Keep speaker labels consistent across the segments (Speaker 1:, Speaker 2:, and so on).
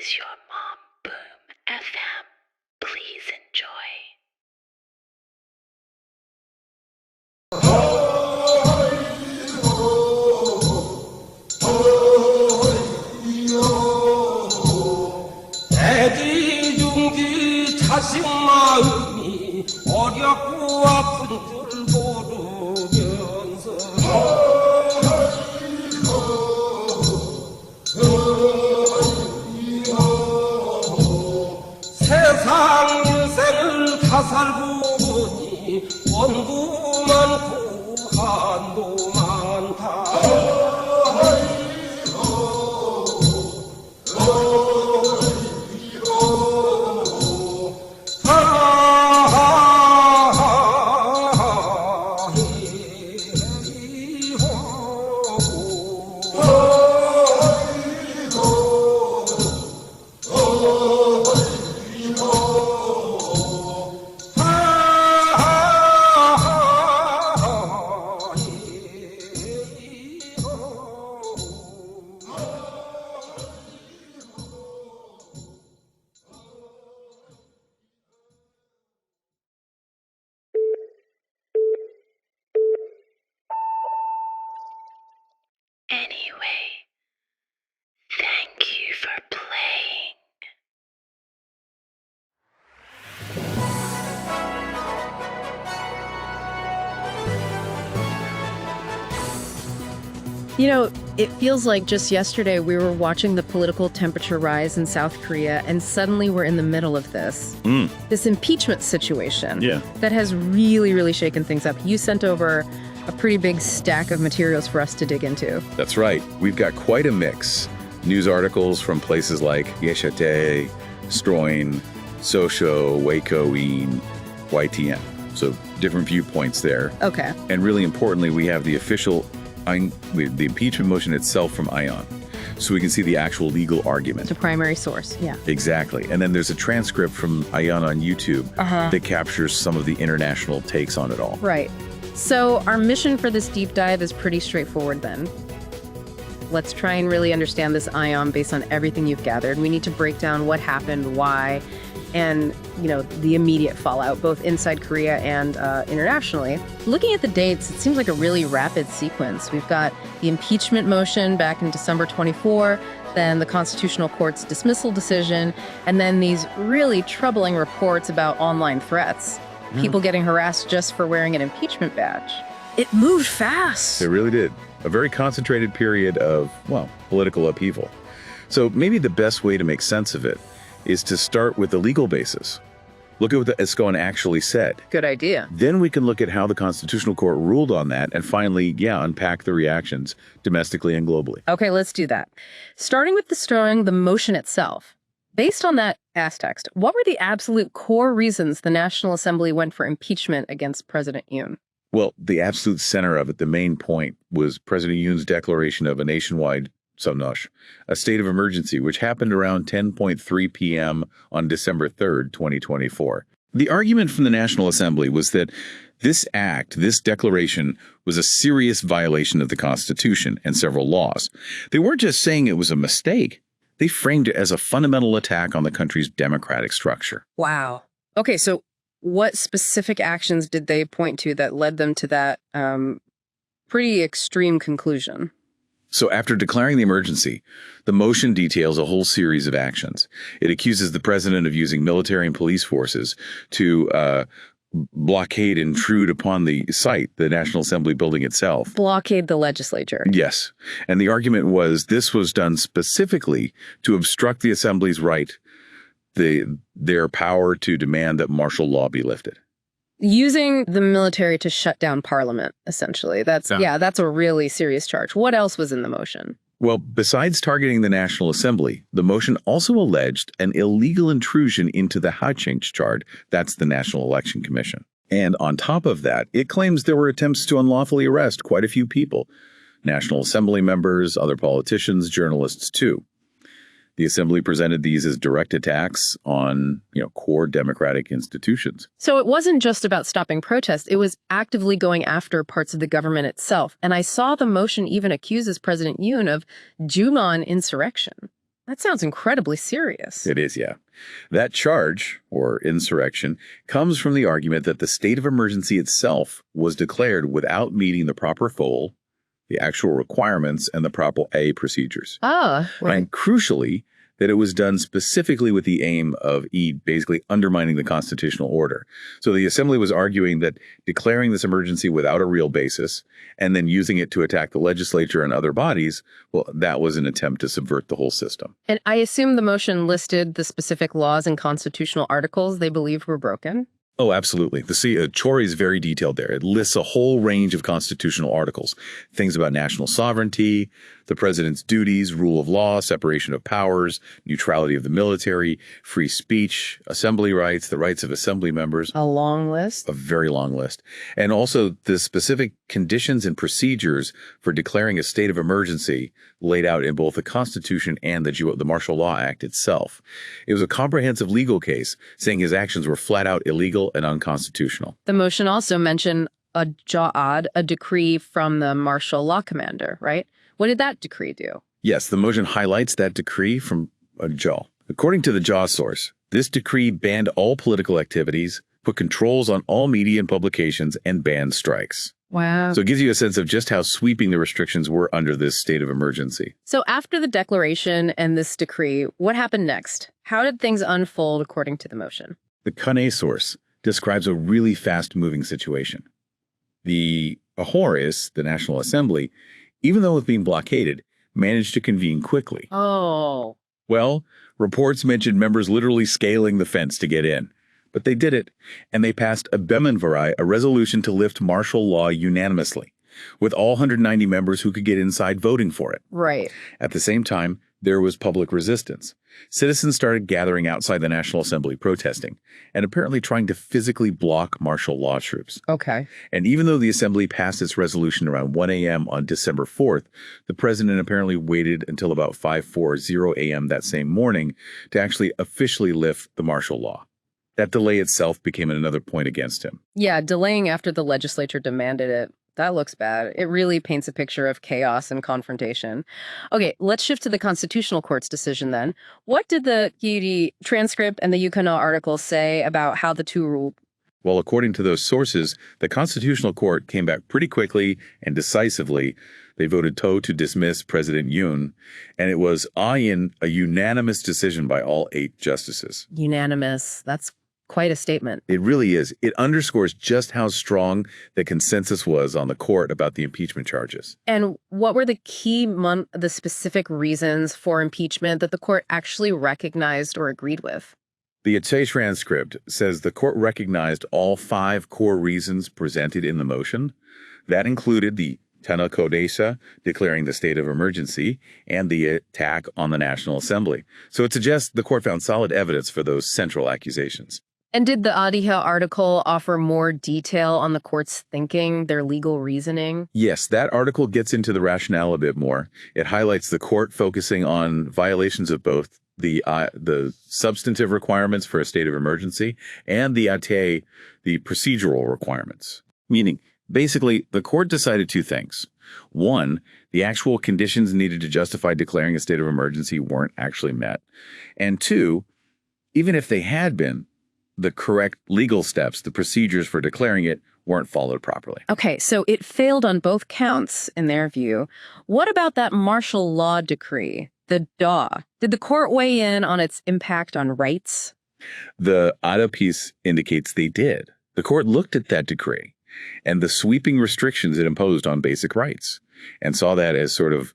Speaker 1: is your mom, Boom FM. Please enjoy.
Speaker 2: 애지중지 자식 마음이 어렵고 아픈 줄 모르면서 세상 인생을 다 살고 보니 원도 많고 한도 많다.
Speaker 1: Anyway, thank you for playing.
Speaker 3: You know, it feels like just yesterday we were watching the political temperature rise in South Korea, and suddenly we're in the middle of this impeachment situation that has really, really shaken things up. You sent over a pretty big stack of materials for us to dig into.
Speaker 4: That's right. We've got quite a mix. News articles from places like Yeshate, Stroin, Sosho, Wacoin, YTN. So different viewpoints there.
Speaker 3: Okay.
Speaker 4: And really importantly, we have the the impeachment motion itself from ION. So we can see the actual legal argument.
Speaker 3: The primary source, yeah.
Speaker 4: Exactly. And then there's a transcript from ION on YouTube that captures some of the international takes on it all.
Speaker 3: Right. So our mission for this deep dive is pretty straightforward then. Let's try and really understand this ION based on everything you've gathered. We need to break down what happened, why, and, you know, the immediate fallout, both inside Korea and internationally. Looking at the dates, it seems like a really rapid sequence. We've got the impeachment motion back in December 24, then the Constitutional Court's dismissal decision, and then these really troubling reports about online threats. People getting harassed just for wearing an impeachment badge. It moved fast.
Speaker 4: It really did. A very concentrated period of, well, political upheaval. So maybe the best way to make sense of it is to start with the legal basis. Look at what the ESCON actually said.
Speaker 3: Good idea.
Speaker 4: Then we can look at how the Constitutional Court ruled on that and finally, unpack the reactions domestically and globally.
Speaker 3: Okay, let's do that. Starting with destroying the motion itself. Based on that ass text, what were the absolute core reasons the National Assembly went for impeachment against President Yoon?
Speaker 4: Well, the absolute center of it, the main point, was President Yoon's declaration of a nationwide Samnosh, a state of emergency, which happened around 10:03 p.m. on December 3rd, 2024. The argument from the National Assembly was that this act, this declaration, was a serious violation of the Constitution and several laws. They weren't just saying it was a mistake. They framed it as a fundamental attack on the country's democratic structure.
Speaker 3: Wow. Okay, so what specific actions did they point to that led them to that pretty extreme conclusion?
Speaker 4: So after declaring the emergency, the motion details a whole series of actions. It accuses the president of using military and police forces to blockade, intrude upon the site, the National Assembly building itself.
Speaker 3: Blockade the legislature.
Speaker 4: Yes. And the argument was this was done specifically to obstruct the Assembly's right, their power to demand that martial law be lifted.
Speaker 3: Using the military to shut down Parliament, essentially. That's a really serious charge. What else was in the motion?
Speaker 4: Well, besides targeting the National Assembly, the motion also alleged an illegal intrusion into the Hachingschard, that's the National Election Commission. And on top of that, it claims there were attempts to unlawfully arrest quite a few people, National Assembly members, other politicians, journalists too. The Assembly presented these as direct attacks on, core democratic institutions.
Speaker 3: So it wasn't just about stopping protests. It was actively going after parts of the government itself. And I saw the motion even accuses President Yoon of Juman insurrection. That sounds incredibly serious.
Speaker 4: It is, yeah. That charge, or insurrection, comes from the argument that the state of emergency itself was declared without meeting the proper goal, the actual requirements, and the proper procedures.
Speaker 3: Ah, right.
Speaker 4: And crucially, that it was done specifically with the aim of basically undermining the constitutional order. So the assembly was arguing that declaring this emergency without a real basis and then using it to attack the legislature and other bodies, well, that was an attempt to subvert the whole system.
Speaker 3: And I assume the motion listed the specific laws and constitutional articles they believed were broken?
Speaker 4: Oh, absolutely. The Chori is very detailed there. It lists a whole range of constitutional articles, things about national sovereignty, the president's duties, rule of law, separation of powers, neutrality of the military, free speech, assembly rights, the rights of assembly members.
Speaker 3: A long list?
Speaker 4: A very long list. And also the specific conditions and procedures for declaring a state of emergency laid out in both the Constitution and the Martial Law Act itself. It was a comprehensive legal case saying his actions were flat out illegal and unconstitutional.
Speaker 3: The motion also mentioned a ja'ad, a decree from the martial law commander, right? What did that decree do?
Speaker 4: Yes, the motion highlights that decree from a JAW. According to the JAW source, this decree banned all political activities, put controls on all media and publications, and banned strikes.
Speaker 3: Wow.
Speaker 4: So it gives you a sense of just how sweeping the restrictions were under this state of emergency.
Speaker 3: So after the declaration and this decree, what happened next? How did things unfold according to the motion?
Speaker 4: The Kane source describes a really fast-moving situation. The Ahoris, the National Assembly, even though it was being blockaded, managed to convene quickly.
Speaker 3: Oh.
Speaker 4: Well, reports mentioned members literally scaling the fence to get in. But they did it, and they passed a Bemenvarai, a resolution to lift martial law unanimously, with all 190 members who could get inside voting for it.
Speaker 3: Right.
Speaker 4: At the same time, there was public resistance. Citizens started gathering outside the National Assembly protesting, and apparently trying to physically block martial law troops.
Speaker 3: Okay.
Speaker 4: And even though the Assembly passed its resolution around 1 a.m. on December 4th, the president apparently waited until about 5:40 a.m. that same morning to actually officially lift the martial law. That delay itself became another point against him.
Speaker 3: Yeah, delaying after the legislature demanded it. That looks bad. It really paints a picture of chaos and confrontation. Okay, let's shift to the Constitutional Court's decision then. What did the Kiri transcript and the Yukana article say about how the two ruled?
Speaker 4: Well, according to those sources, the Constitutional Court came back pretty quickly and decisively. They voted to dismiss President Yoon, and it was a unanimous decision by all 8 justices.
Speaker 3: Unanimous. That's quite a statement.
Speaker 4: It really is. It underscores just how strong the consensus was on the court about the impeachment charges.
Speaker 3: And what were the the specific reasons for impeachment that the court actually recognized or agreed with?
Speaker 4: The Ache transcript says the court recognized all 5 core reasons presented in the motion. That included the Tana Kodesa declaring the state of emergency and the attack on the National Assembly. So it suggests the court found solid evidence for those central accusations.
Speaker 3: And did the Adiha article offer more detail on the court's thinking, their legal reasoning?
Speaker 4: Yes, that article gets into the rationale a bit more. It highlights the court focusing on violations of both the substantive requirements for a state of emergency and the procedural requirements. Meaning, basically, the court decided 2 things. 1, the actual conditions needed to justify declaring a state of emergency weren't actually met. And 2, even if they had been, the correct legal steps, the procedures for declaring it, weren't followed properly.
Speaker 3: Okay, so it failed on both counts, in their view. What about that martial law decree, the DAW? Did the court weigh in on its impact on rights?
Speaker 4: The Ada piece indicates they did. The court looked at that decree and the sweeping restrictions it imposed on basic rights and saw that as sort of,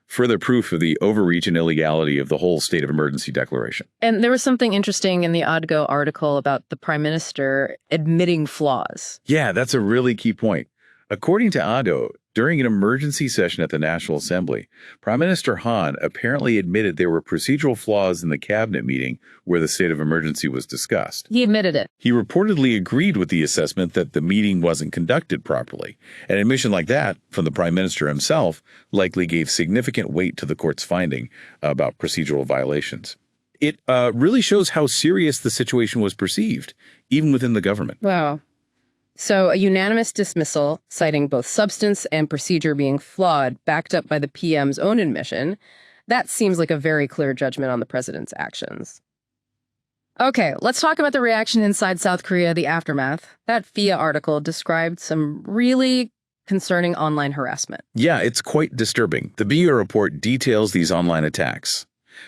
Speaker 4: further proof of the overreach and illegality of the whole state of emergency declaration.
Speaker 3: And there was something interesting in the Adgo article about the prime minister admitting flaws.
Speaker 4: Yeah, that's a really key point. According to Ado, during an emergency session at the National Assembly, Prime Minister Han apparently admitted there were procedural flaws in the cabinet meeting where the state of emergency was discussed.
Speaker 3: He admitted it.
Speaker 4: He reportedly agreed with the assessment that the meeting wasn't conducted properly. An admission like that from the Prime Minister himself likely gave significant weight to the court's finding about procedural violations. It really shows how serious the situation was perceived, even within the government.
Speaker 3: Wow. So a unanimous dismissal, citing both substance and procedure being flawed, backed up by the PM's own admission. That seems like a very clear judgment on the president's actions. Okay, let's talk about the reaction inside South Korea, the aftermath. That FIA article described some really concerning online harassment.
Speaker 4: Yeah, it's quite disturbing. The BU report details these online attacks.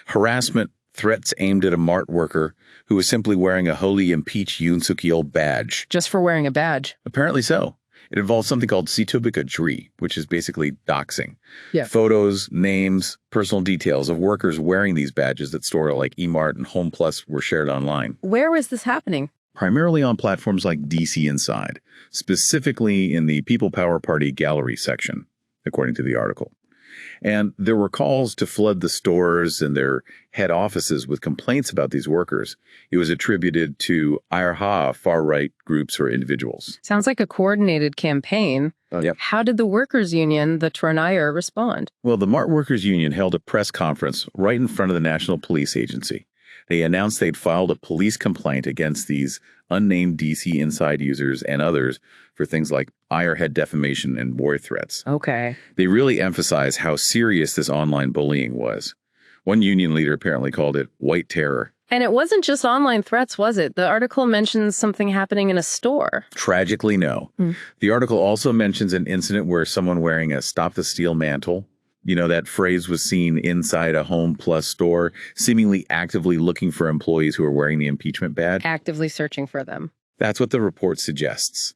Speaker 4: Harassment, threats aimed at a MART worker who was simply wearing a Holy Impeach Yoon Suk-yeol badge.
Speaker 3: Just for wearing a badge.
Speaker 4: Apparently so. It involves something called sitobikajri, which is basically doxing.
Speaker 3: Yeah.
Speaker 4: Photos, names, personal details of workers wearing these badges that store like eMart and Home Plus were shared online.
Speaker 3: Where was this happening?
Speaker 4: Primarily on platforms like DC Inside, specifically in the People Power Party gallery section, according to the article. And there were calls to flood the stores and their head offices with complaints about these workers. It was attributed to IRHA, far-right groups or individuals.
Speaker 3: Sounds like a coordinated campaign.
Speaker 4: Yep.
Speaker 3: How did the workers' union, the Tornire, respond?
Speaker 4: Well, the MART Workers Union held a press conference right in front of the National Police Agency. They announced they'd filed a police complaint against these unnamed DC Inside users and others for things like head defamation and war threats.
Speaker 3: Okay.
Speaker 4: They really emphasize how serious this online bullying was. One union leader apparently called it white terror.
Speaker 3: And it wasn't just online threats, was it? The article mentions something happening in a store.
Speaker 4: Tragically, no. The article also mentions an incident where someone wearing a Stop the Steal mantle, you know, that phrase was seen inside a Home Plus store, seemingly actively looking for employees who are wearing the impeachment badge.
Speaker 3: Actively searching for them.
Speaker 4: That's what the report suggests.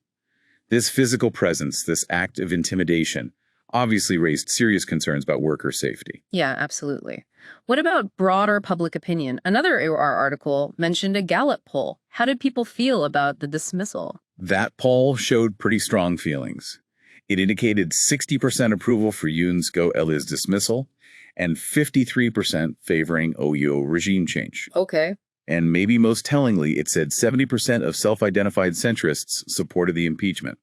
Speaker 4: This physical presence, this act of intimidation, obviously raised serious concerns about worker safety.
Speaker 3: Yeah, absolutely. What about broader public opinion? Another AOR article mentioned a Gallup poll. How did people feel about the dismissal?
Speaker 4: That poll showed pretty strong feelings. It indicated 60% approval for Yoon's Go-Eli's dismissal and 53% favoring OUO regime change.
Speaker 3: Okay.
Speaker 4: And maybe most tellingly, it said 70% of self-identified centrists supported the impeachment.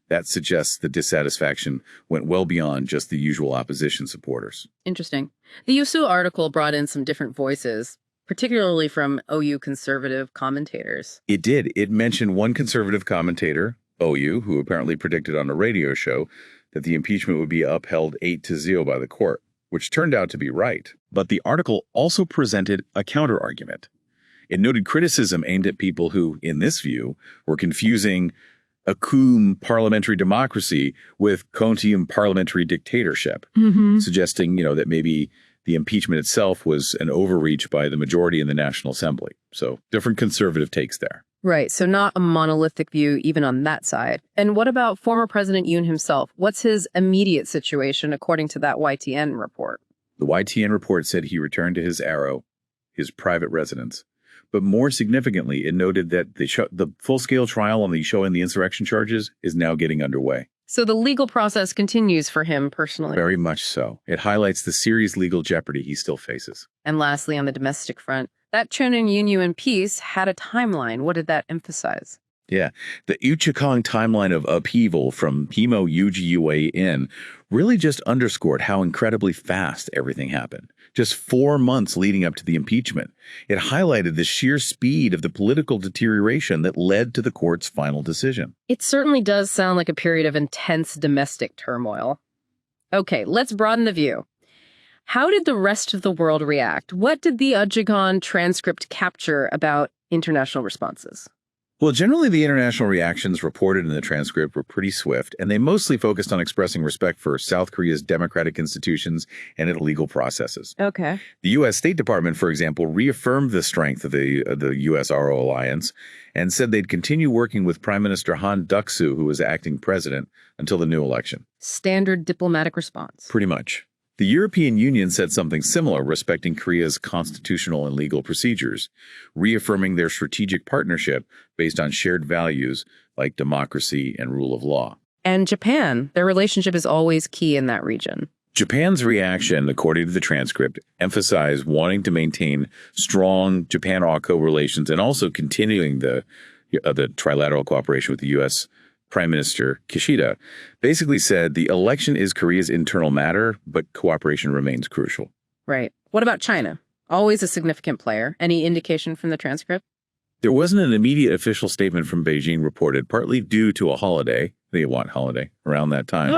Speaker 4: That suggests the dissatisfaction went well beyond just the usual opposition supporters.
Speaker 3: Interesting. The Yusu article brought in some different voices, particularly from OU conservative commentators.
Speaker 4: It did. It mentioned one conservative commentator, OU, who apparently predicted on a radio show that the impeachment would be upheld 8-0 by the court, which turned out to be right. But the article also presented a counter-argument. It noted criticism aimed at people who, in this view, were confusing Akum parliamentary democracy with Kontium parliamentary dictatorship, suggesting, that maybe the impeachment itself was an overreach by the majority in the National Assembly. So different conservative takes there.
Speaker 3: Right, so not a monolithic view even on that side. And what about former President Yoon himself? What's his immediate situation according to that YTN report?
Speaker 4: The YTN report said he returned to his Arrow, his private residence. But more significantly, it noted that the full-scale trial on the Show and the insurrection charges is now getting underway.
Speaker 3: So the legal process continues for him personally.
Speaker 4: Very much so. It highlights the serious legal jeopardy he still faces.
Speaker 3: And lastly, on the domestic front, that Chonin Yunyu piece had a timeline. What did that emphasize?
Speaker 4: Yeah, the Uchikong timeline of upheaval from Himo Ugua in really just underscored how incredibly fast everything happened. Just 4 months leading up to the impeachment. It highlighted the sheer speed of the political deterioration that led to the court's final decision.
Speaker 3: It certainly does sound like a period of intense domestic turmoil. Okay, let's broaden the view. How did the rest of the world react? What did the Ujjagan transcript capture about international responses?
Speaker 4: Well, generally, the international reactions reported in the transcript were pretty swift, and they mostly focused on expressing respect for South Korea's democratic institutions and its legal processes.
Speaker 3: Okay.
Speaker 4: The U.S. State Department, for example, reaffirmed the strength of the U.S.-RO alliance and said they'd continue working with Prime Minister Han Duck-soo, who was acting president, until the new election.
Speaker 3: Standard diplomatic response.
Speaker 4: Pretty much. The European Union said something similar respecting Korea's constitutional and legal procedures, reaffirming their strategic partnership based on shared values like democracy and rule of law.
Speaker 3: And Japan, their relationship is always key in that region.
Speaker 4: Japan's reaction, according to the transcript, emphasized wanting to maintain strong Japan-AUKUS relations and also continuing the trilateral cooperation with the U.S. Prime Minister Kishida basically said the election is Korea's internal matter, but cooperation remains crucial.
Speaker 3: Right. What about China? Always a significant player. Any indication from the transcript?
Speaker 4: There wasn't an immediate official statement from Beijing reported, partly due to a holiday, the Iwat holiday, around that time.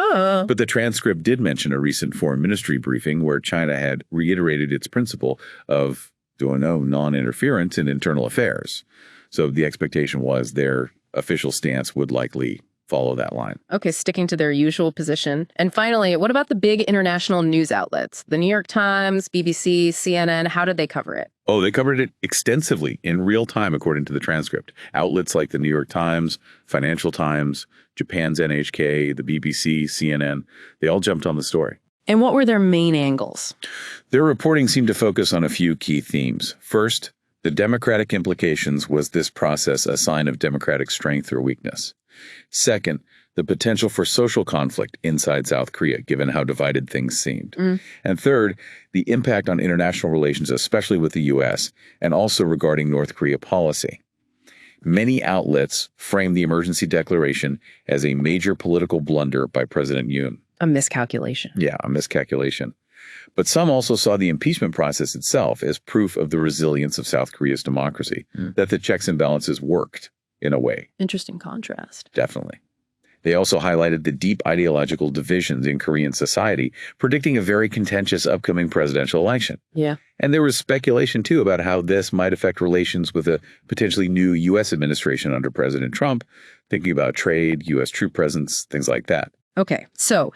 Speaker 4: But the transcript did mention a recent foreign ministry briefing where China had reiterated its principle of doing no non-interference in internal affairs. So the expectation was their official stance would likely follow that line.
Speaker 3: Okay, sticking to their usual position. And finally, what about the big international news outlets? The New York Times, BBC, CNN, how did they cover it?
Speaker 4: Oh, they covered it extensively in real time, according to the transcript. Outlets like the New York Times, Financial Times, Japan's NHK, the BBC, CNN, they all jumped on the story.
Speaker 3: And what were their main angles?
Speaker 4: Their reporting seemed to focus on a few key themes. First, the democratic implications. Was this process a sign of democratic strength or weakness? Second, the potential for social conflict inside South Korea, given how divided things seemed. And third, the impact on international relations, especially with the U.S., and also regarding North Korea policy. Many outlets framed the emergency declaration as a major political blunder by President Yoon.
Speaker 3: A miscalculation.
Speaker 4: Yeah, a miscalculation. But some also saw the impeachment process itself as proof of the resilience of South Korea's democracy, that the checks and balances worked in a way.
Speaker 3: Interesting contrast.
Speaker 4: Definitely. They also highlighted the deep ideological divisions in Korean society, predicting a very contentious upcoming presidential election.
Speaker 3: Yeah.
Speaker 4: And there was speculation, too, about how this might affect relations with a potentially new U.S. administration under President Trump, thinking about trade, U.S. troop presence, things like that.
Speaker 3: Okay, so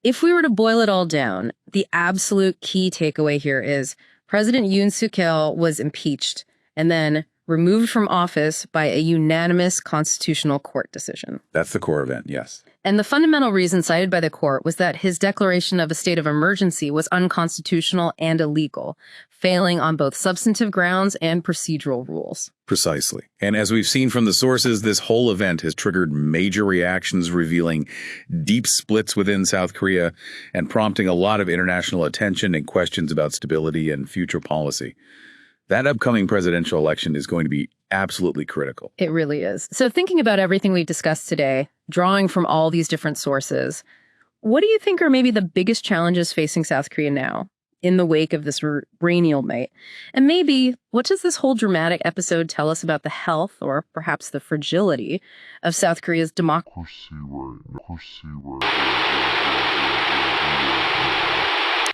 Speaker 3: if we were to boil it all down, the absolute key takeaway here is President Yoon Suk-yeol was impeached and then removed from office by a unanimous constitutional court decision.
Speaker 4: That's the core event, yes.
Speaker 3: And the fundamental reason cited by the court was that his declaration of a state of emergency was unconstitutional and illegal, failing on both substantive grounds and procedural rules.
Speaker 4: Precisely. And as we've seen from the sources, this whole event has triggered major reactions, revealing deep splits within South Korea and prompting a lot of international attention and questions about stability and future policy. That upcoming presidential election is going to be absolutely critical.
Speaker 3: It really is. So thinking about everything we've discussed today, drawing from all these different sources, what do you think are maybe the biggest challenges facing South Korea now in the wake of this rainy night? And maybe what does this whole dramatic episode tell us about the health or perhaps the fragility of South Korea's democracy?